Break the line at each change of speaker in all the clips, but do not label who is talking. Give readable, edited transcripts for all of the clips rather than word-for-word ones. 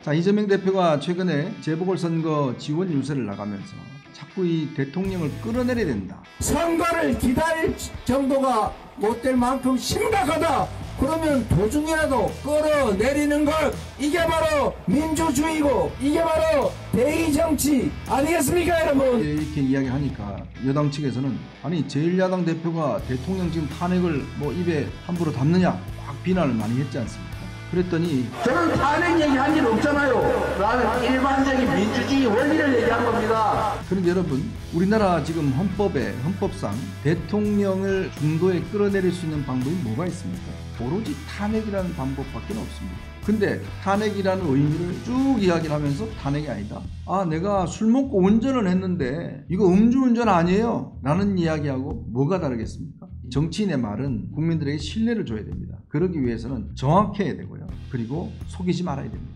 자, 이재명 대표가 최근에 재보궐선거 지원 유세를 나가면서 자꾸 이 대통령을 끌어내려야 된다.
선거를 기다릴 정도가 못 될 만큼 심각하다. 그러면 도중이라도 끌어내리는 것, 이게 바로 민주주의고 이게 바로 대의정치 아니겠습니까, 여러분?
이렇게 이야기하니까 여당 측에서는 아니 제1야당 대표가 대통령 지금 탄핵을 입에 함부로 담느냐 막 비난을 많이 했지 않습니까? 그랬더니
저는 탄핵 얘기한 일 없잖아요. 나는 일반적인 민주주의 원리를 얘기한 겁니다.
그런데 여러분, 우리나라 지금 헌법상 대통령을 중도에 끌어내릴 수 있는 방법이 뭐가 있습니까? 오로지 탄핵이라는 방법밖에 없습니다. 근데 탄핵이라는 의미를 쭉 이야기를 하면서 탄핵이 아니다. 아, 내가 술 먹고 운전을 했는데 이거 음주운전 아니에요 라는 이야기하고 뭐가 다르겠습니까? 정치인의 말은 국민들에게 신뢰를 줘야 됩니다. 그러기 위해서는 정확해야 되고요. 그리고 속이지 말아야 됩니다.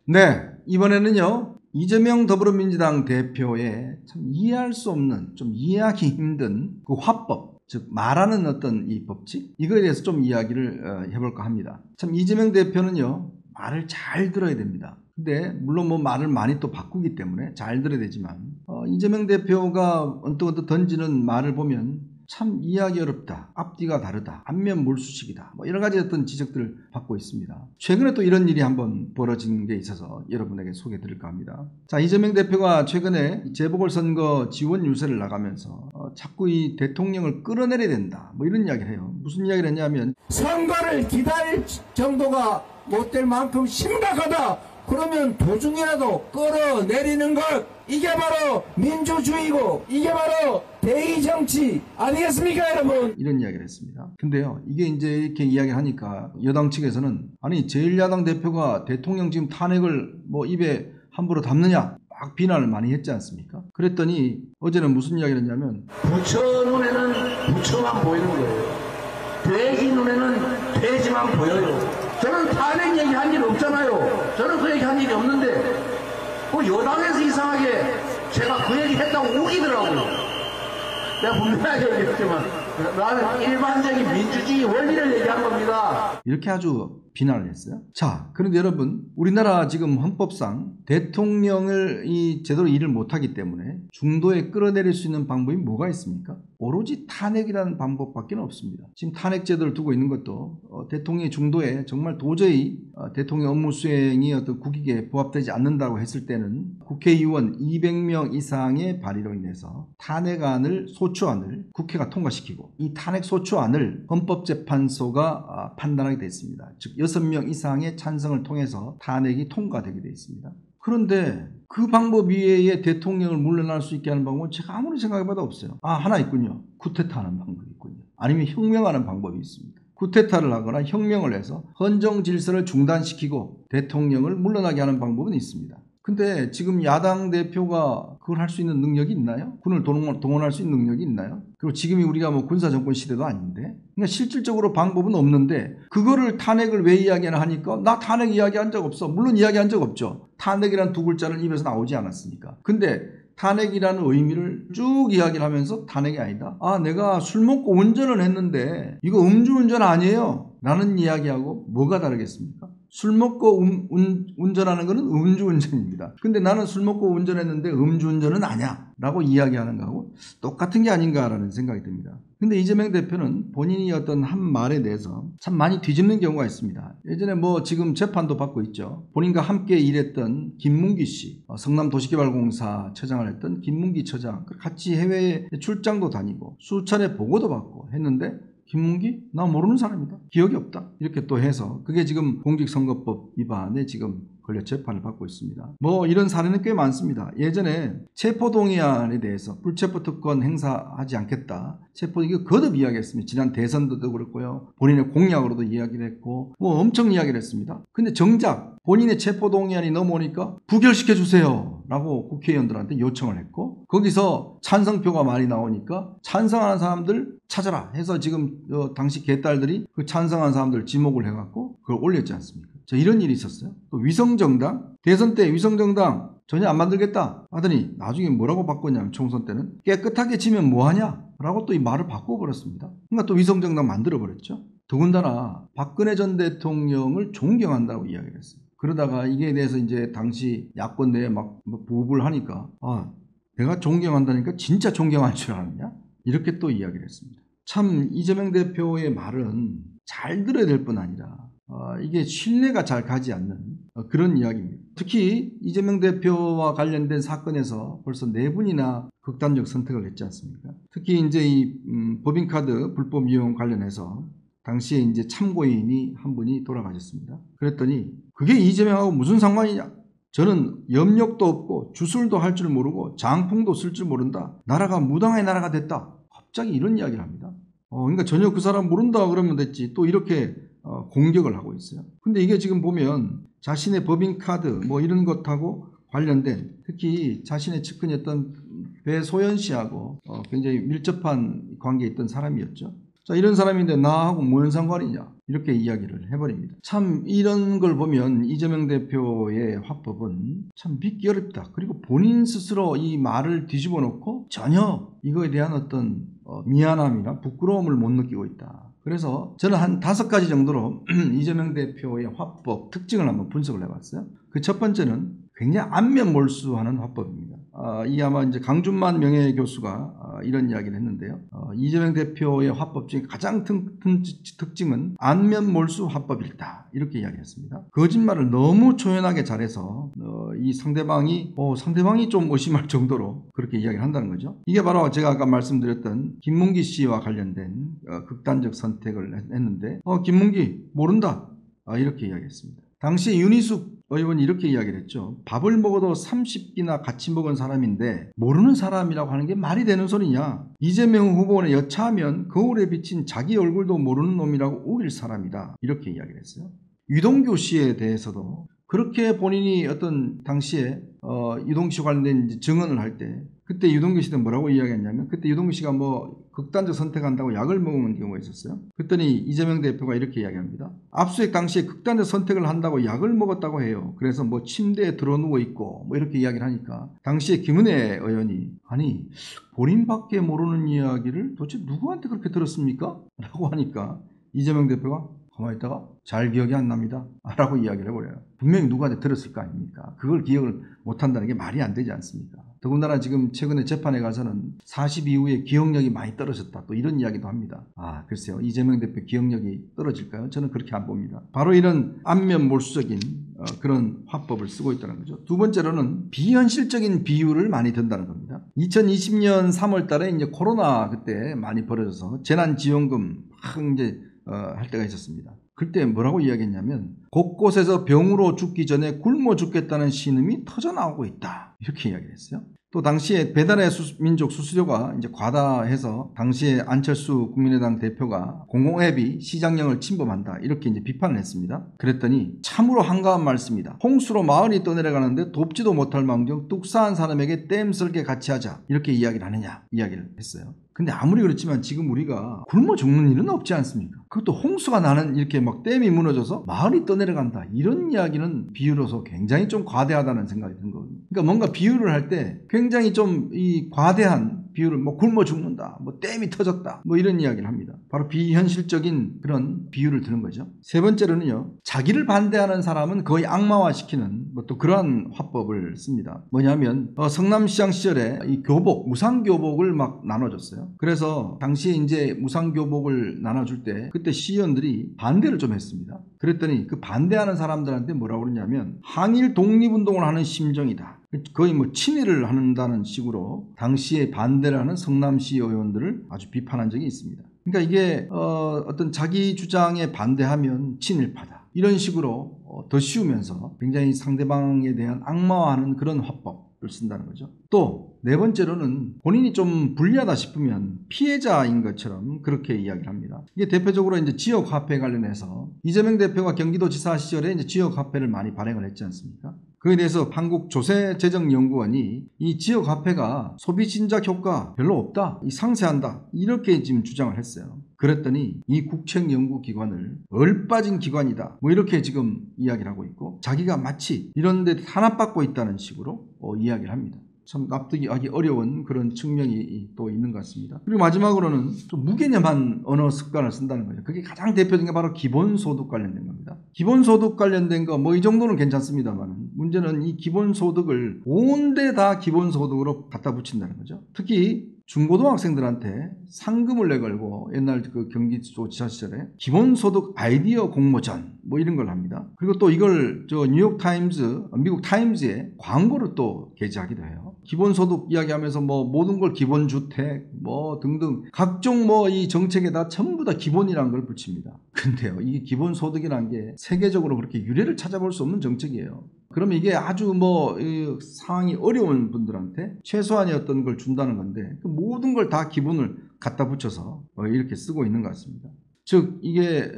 네, 이번에는요. 이재명 더불어민주당 대표의 참 이해할 수 없는, 좀 이해하기 힘든 그 화법, 즉 말하는 어떤 이 법칙, 이거에 대해서 좀 이야기를 해볼까 합니다. 참 이재명 대표는요, 말을 잘 들어야 됩니다. 근데 물론 말을 많이 또 바꾸기 때문에 잘 들어야 되지만 이재명 대표가 언뜻 던지는 말을 보면 참 이해하기 어렵다, 앞뒤가 다르다, 안면 몰수식이다, 여러 가지 어떤 지적들을 받고 있습니다. 최근에 또 이런 일이 한번 벌어진 게 있어서 여러분에게 소개해 드릴까 합니다. 자, 이재명 대표가 최근에 재보궐선거 지원 유세를 나가면서 자꾸 이 대통령을 끌어내려야 된다, 이런 이야기를 해요. 무슨 이야기를 했냐면
선거를 기다릴 정도가 못 될 만큼 심각하다. 그러면 도중이라도 끌어내리는 것, 이게 바로 민주주의고 이게 바로 대의정치 아니겠습니까, 여러분?
이런 이야기를 했습니다. 근데요, 이게 이제 이렇게 이야기하니까 여당 측에서는 아니 제1야당 대표가 대통령 지금 탄핵을 입에 함부로 담느냐 막 비난을 많이 했지 않습니까? 그랬더니 어제는 무슨 이야기를 했냐면
부처 눈에는 부처만 보이는 거예요. 돼지 눈에는 돼지만 보여요. 저는 탄핵 얘기한 일 없잖아요. 저는 그 얘기한 일이 없는데 여당에서 이상하게 제가 그 얘기 했다고 우기더라고요. 내가 분명하게 얘기했지만 나는 일반적인 민주주의 원리를 얘기한 겁니다.
이렇게 아주 비난을 했어요. 자, 그런데 여러분, 우리나라 지금 헌법상 대통령을 제대로 일을 못하기 때문에 중도에 끌어내릴 수 있는 방법이 뭐가 있습니까? 오로지 탄핵이라는 방법밖에 없습니다. 지금 탄핵 제도를 두고 있는 것도 대통령의 중도에 정말 도저히 대통령 업무 수행이 어떤 국익에 부합되지 않는다고 했을 때는 국회의원 200명 이상의 발의로 인해서 소추안을 국회가 통과시키고 이 탄핵 소추안을 헌법재판소가 판단하게 됐습니다. 즉 6명 이상의 찬성을 통해서 탄핵이 통과되게 되어 있습니다. 그런데 그 방법 이외에 대통령을 물러날 수 있게 하는 방법은 제가 아무리 생각해봐도 없어요. 하나 있군요. 쿠데타하는 방법이 있군요. 아니면 혁명하는 방법이 있습니다. 쿠데타를 하거나 혁명을 해서 헌정 질서를 중단시키고 대통령을 물러나게 하는 방법은 있습니다. 근데 지금 야당 대표가 그걸 할 수 있는 능력이 있나요? 군을 동원할 수 있는 능력이 있나요? 그리고 지금이 우리가 군사정권 시대도 아닌데, 그러니까 실질적으로 방법은 없는데 그거를 탄핵을 왜 이야기하나 하니까 나 탄핵 이야기한 적 없어. 물론 이야기한 적 없죠. 탄핵이란 두 글자는 입에서 나오지 않았으니까. 근데 탄핵이라는 의미를 쭉 이야기를 하면서 탄핵이 아니다. 내가 술 먹고 운전을 했는데 이거 음주운전 아니에요 라는 이야기하고 뭐가 다르겠습니까? 술 먹고 운전하는 것은 음주운전입니다. 근데 나는 술 먹고 운전했는데 음주운전은 아니야 라고 이야기하는 거하고 똑같은 게 아닌가라는 생각이 듭니다. 근데 이재명 대표는 본인이 어떤 한 말에 대해서 참 많이 뒤집는 경우가 있습니다. 예전에 지금 재판도 받고 있죠. 본인과 함께 일했던 김문기 씨, 성남도시개발공사 처장을 했던 김문기 처장, 같이 해외에 출장도 다니고 수차례 보고도 받고 했는데 김문기? 나 모르는 사람이다. 기억이 없다. 이렇게 또 해서 그게 지금 공직선거법 위반에 지금 걸려 재판을 받고 있습니다. 이런 사례는 꽤 많습니다. 예전에 체포동의안에 대해서 불체포특권 행사하지 않겠다. 이거 거듭 이야기했습니다. 지난 대선도 그렇고요. 본인의 공약으로도 이야기를 했고 엄청 이야기를 했습니다. 근데 정작 본인의 체포동의안이 넘어오니까 부결시켜주세요 라고 국회의원들한테 요청을 했고 거기서 찬성표가 많이 나오니까 찬성하는 사람들 찾아라 해서 지금 당시 개딸들이 그 찬성한 사람들 지목을 해갖고 그걸 올렸지 않습니까? 자, 이런 일이 있었어요. 또 위성정당, 대선 때 위성정당 전혀 안 만들겠다 하더니 나중에 뭐라고 바꿨냐면 총선 때는 깨끗하게 지면 뭐하냐 라고 또 이 말을 바꿔버렸습니다. 그러니까 또 위성정당 만들어버렸죠. 더군다나 박근혜 전 대통령을 존경한다고 이야기를 했어요. 그러다가 이게 대해서 이제 당시 야권 내에 막 부부를 하니까 내가 존경한다니까 진짜 존경할 줄 아느냐 이렇게 또 이야기를 했습니다. 참 이재명 대표의 말은 잘 들어야 될 뿐 아니라 이게 신뢰가 잘 가지 않는 그런 이야기입니다. 특히 이재명 대표와 관련된 사건에서 벌써 4분이나 극단적 선택을 했지 않습니까? 특히 이제 이 법인카드 불법 이용 관련해서 당시에 이제 참고인이 한 분이 돌아가셨습니다. 그랬더니 그게 이재명하고 무슨 상관이냐? 저는 염력도 없고 주술도 할 줄 모르고 장풍도 쓸 줄 모른다. 나라가 무당의 나라가 됐다. 갑자기 이런 이야기를 합니다. 그러니까 전혀 그 사람 모른다 그러면 됐지. 또 이렇게 공격을 하고 있어요. 근데 이게 지금 보면 자신의 법인카드 뭐 이런 것하고 관련된 특히 자신의 측근이었던 배소연 씨하고 굉장히 밀접한 관계에 있던 사람이었죠. 자, 이런 사람인데 나하고 무슨 상관이냐 이렇게 이야기를 해버립니다. 참 이런 걸 보면 이재명 대표의 화법은 참 믿기 어렵다. 그리고 본인 스스로 이 말을 뒤집어 놓고 전혀 이거에 대한 어떤 미안함이나 부끄러움을 못 느끼고 있다. 그래서 저는 한 5가지 정도로 이재명 대표의 화법 특징을 한번 분석을 해봤어요. 그 첫 번째는 굉장히 안면몰수하는 화법입니다. 이 아마 이제 강준만 명예교수가 이런 이야기를 했는데요. 이재명 대표의 화법 중에 가장 특징은 안면몰수 화법이다. 이렇게 이야기했습니다. 거짓말을 너무 초연하게 잘해서 이 상대방이 좀 의심할 정도로 그렇게 이야기를 한다는 거죠. 이게 바로 제가 아까 말씀드렸던 김문기 씨와 관련된 극단적 선택을 했는데 김문기 모른다. 이렇게 이야기했습니다. 당시에 윤희숙 의원이 이렇게 이야기를 했죠. 밥을 먹어도 30끼나 같이 먹은 사람인데 모르는 사람이라고 하는 게 말이 되는 소리냐. 이재명 후보는 여차하면 거울에 비친 자기 얼굴도 모르는 놈이라고 우길 사람이다. 이렇게 이야기를 했어요. 유동규 씨에 대해서도 그렇게 본인이 어떤 당시에 유동규 씨 관련된 증언을 할 때 그때 유동규 씨는 뭐라고 이야기했냐면 그때 유동규 씨가 뭐 극단적 선택한다고 약을 먹은 경우가 있었어요. 그랬더니 이재명 대표가 이렇게 이야기합니다. 압수수색 당시에 극단적 선택을 한다고 약을 먹었다고 해요. 그래서 뭐 침대에 드러누워 있고 뭐 이렇게 이야기를 하니까 당시에 김은혜 의원이 아니 본인밖에 모르는 이야기를 도대체 누구한테 그렇게 들었습니까? 라고 하니까 이재명 대표가 가만히 있다가 잘 기억이 안 납니다. 라고 이야기를 해버려요. 분명히 누구한테 들었을 거 아닙니까? 그걸 기억을 못한다는 게 말이 안 되지 않습니까? 더군다나 지금 최근에 재판에 가서는 40 이후에 기억력이 많이 떨어졌다. 또 이런 이야기도 합니다. 글쎄요. 이재명 대표 기억력이 떨어질까요? 저는 그렇게 안 봅니다. 바로 이런 안면몰수적인 그런 화법을 쓰고 있다는 거죠. 두 번째로는 비현실적인 비유를 많이 든다는 겁니다. 2020년 3월 달에 이제 코로나 그때 많이 벌어져서 재난지원금 이제 할 때가 있었습니다. 그때 뭐라고 이야기했냐면 곳곳에서 병으로 죽기 전에 굶어 죽겠다는 신음이 터져나오고 있다. 이렇게 이야기를 했어요. 또 당시에 배달의 민족 수수료가 이제 과다해서 당시에 안철수 국민의당 대표가 공공앱이 시장령을 침범한다. 이렇게 이제 비판을 했습니다. 그랬더니 참으로 한가한 말씀이다. 홍수로 마을이 떠내려가는데 돕지도 못할 망정 뚝사한 사람에게 댐 설계 같이 하자. 이렇게 이야기를 하느냐 이야기를 했어요. 근데 아무리 그렇지만 지금 우리가 굶어 죽는 일은 없지 않습니까? 그것도 홍수가 나는 이렇게 막 댐이 무너져서 마을이 떠내려간다. 이런 이야기는 비유로서 굉장히 좀 과대하다는 생각이 드는 거거든요. 그러니까 뭔가 비유를 할 때 굉장히 좀 이 과대한 비유를 뭐 굶어 죽는다, 뭐 댐이 터졌다, 뭐 이런 이야기를 합니다. 바로 비현실적인 그런 비유를 드는 거죠. 세 번째로는요, 자기를 반대하는 사람은 거의 악마화시키는 뭐 또 그러한 화법을 씁니다. 뭐냐면 성남시장 시절에 이 교복, 무상교복을 막 나눠줬어요. 그래서 당시에 이제 무상교복을 나눠줄 때 그때 시의원들이 반대를 좀 했습니다. 그랬더니 그 반대하는 사람들한테 뭐라고 그러냐면 항일 독립운동을 하는 심정이다. 거의 뭐 친일을 한다는 식으로 당시에 반대를 하는 성남시 의원들을 아주 비판한 적이 있습니다. 그러니까 이게 어떤 자기 주장에 반대하면 친일파다. 이런 식으로 더 씌우면서 굉장히 상대방에 대한 악마화하는 그런 화법을 쓴다는 거죠. 또 네 번째로는 본인이 좀 불리하다 싶으면 피해자인 것처럼 그렇게 이야기를 합니다. 이게 대표적으로 이제 지역 화폐 관련해서 이재명 대표가 경기도지사 시절에 이제 지역 화폐를 많이 발행을 했지 않습니까? 그에 대해서 한국조세재정연구원이 이 지역 화폐가 소비 진작 효과 별로 없다, 상쇄한다 이렇게 지금 주장을 했어요. 그랬더니 이 국책연구기관을 얼빠진 기관이다 뭐 이렇게 지금 이야기를 하고 있고 자기가 마치 이런 데 탄압받고 있다는 식으로 이야기를 합니다. 참 납득하기 어려운 그런 측면이 또 있는 것 같습니다. 그리고 마지막으로는 좀 무개념한 언어 습관을 쓴다는 거죠. 그게 가장 대표적인 게 바로 기본소득 관련된 겁니다. 기본소득 관련된 거 뭐 이 정도는 괜찮습니다만 문제는 이 기본소득을 온데 다 기본소득으로 갖다 붙인다는 거죠. 특히 중고등학생들한테 상금을 내걸고 옛날 그 경기도지사 시절에 기본소득 아이디어 공모전 뭐 이런 걸 합니다. 그리고 또 이걸 미국 타임즈에 광고를 또 게재하기도 해요. 기본소득 이야기하면서 뭐 모든 걸 기본주택 뭐 등등 각종 뭐 이 정책에 다 전부 다 기본이라는 걸 붙입니다. 근데요, 이게 기본소득이라는 게 세계적으로 그렇게 유례를 찾아볼 수 없는 정책이에요. 그러면 이게 아주 상황이 어려운 분들한테 최소한의 어떤 걸 준다는 건데 그 모든 걸 다 기본을 갖다 붙여서 이렇게 쓰고 있는 것 같습니다. 즉 이게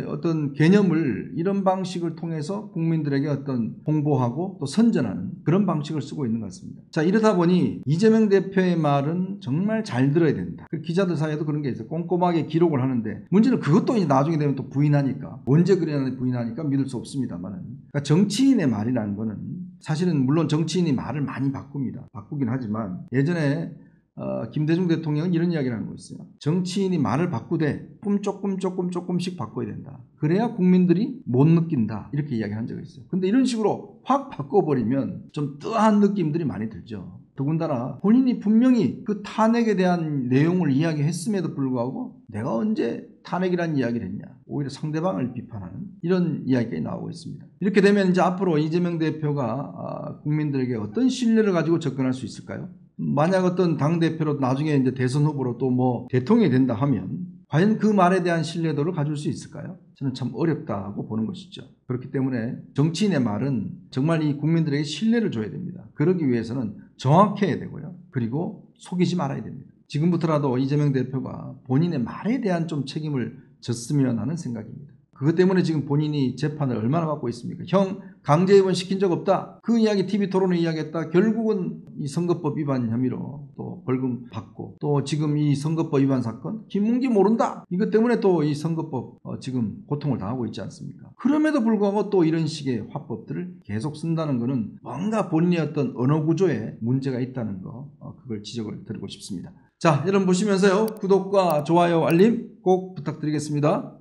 어떤 개념을 이런 방식을 통해서 국민들에게 어떤 홍보하고 또 선전하는 그런 방식을 쓰고 있는 것 같습니다. 자, 이러다 보니 이재명 대표의 말은 정말 잘 들어야 된다. 기자들 사이에도 그런 게 있어요. 꼼꼼하게 기록을 하는데 문제는 그것도 이제 나중에 되면 또 부인하니까 언제 그랬는지 부인하니까 믿을 수 없습니다만은 그러니까 정치인의 말이라는 거는 사실은 물론 정치인이 말을 많이 바꾸긴 하지만 예전에 김대중 대통령은 이런 이야기를 하는 거 있어요. 정치인이 말을 바꾸되 조금씩 바꿔야 된다. 그래야 국민들이 못 느낀다. 이렇게 이야기한 적이 있어요. 근데 이런 식으로 확 바꿔버리면 좀 뜨한 느낌들이 많이 들죠. 더군다나 본인이 분명히 그 탄핵에 대한 내용을 이야기했음에도 불구하고 내가 언제 탄핵이라는 이야기를 했냐. 오히려 상대방을 비판하는 이런 이야기가 나오고 있습니다. 이렇게 되면 이제 앞으로 이재명 대표가 국민들에게 어떤 신뢰를 가지고 접근할 수 있을까요? 만약 어떤 당대표로 나중에 이제 대선 후보로 또 뭐 대통령이 된다 하면 과연 그 말에 대한 신뢰도를 가질 수 있을까요? 저는 참 어렵다고 보는 것이죠. 그렇기 때문에 정치인의 말은 정말 이 국민들에게 신뢰를 줘야 됩니다. 그러기 위해서는 정확해야 되고요. 그리고 속이지 말아야 됩니다. 지금부터라도 이재명 대표가 본인의 말에 대한 좀 책임을 졌으면 하는 생각입니다. 그것 때문에 지금 본인이 재판을 얼마나 받고 있습니까? 형 강제 입원시킨 적 없다. 그 이야기 TV토론에 이야기했다. 결국은 이 선거법 위반 혐의로 또 벌금 받고 또 지금 이 선거법 위반 사건 김문기 모른다. 이것 때문에 또 이 선거법 지금 고통을 당하고 있지 않습니까? 그럼에도 불구하고 또 이런 식의 화법들을 계속 쓴다는 것은 뭔가 본인의 어떤 언어 구조에 문제가 있다는 거 그걸 지적을 드리고 싶습니다. 자, 여러분 보시면서요. 구독과 좋아요 알림 꼭 부탁드리겠습니다.